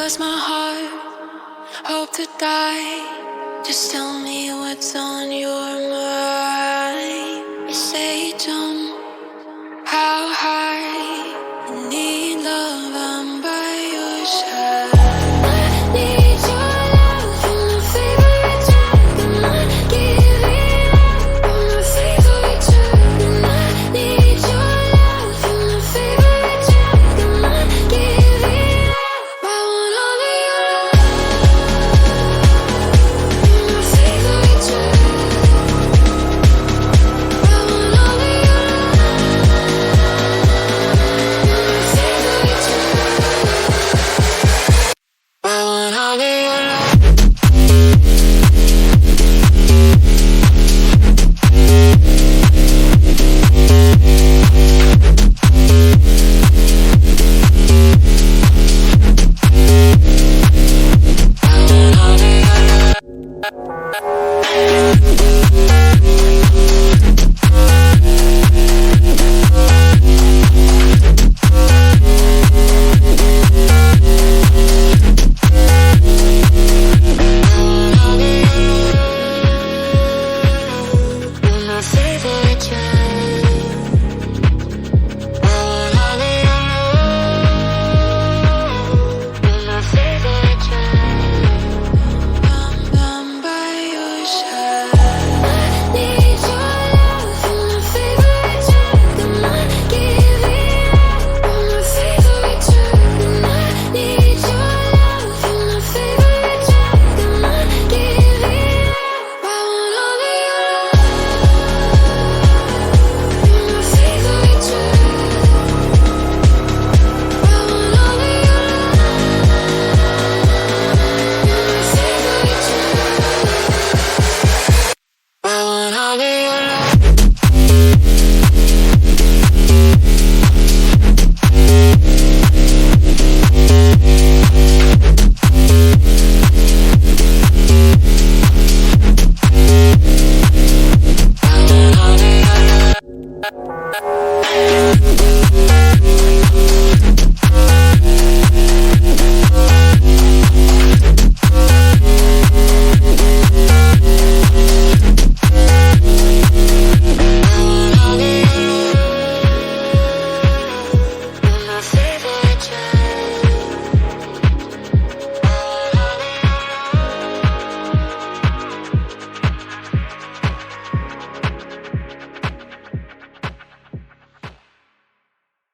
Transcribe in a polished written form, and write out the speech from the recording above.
does my heart hope to die? Just tell me what's on your mind. You say you don't. How high? You need love, I'm by your side. I need your love, you're my favorite drug. I'm not giving up, you're my favorite drug. And I need your love, you're my favorite drug. I'm not giving up, I want all of your love. You're my favorite drug. I want all of your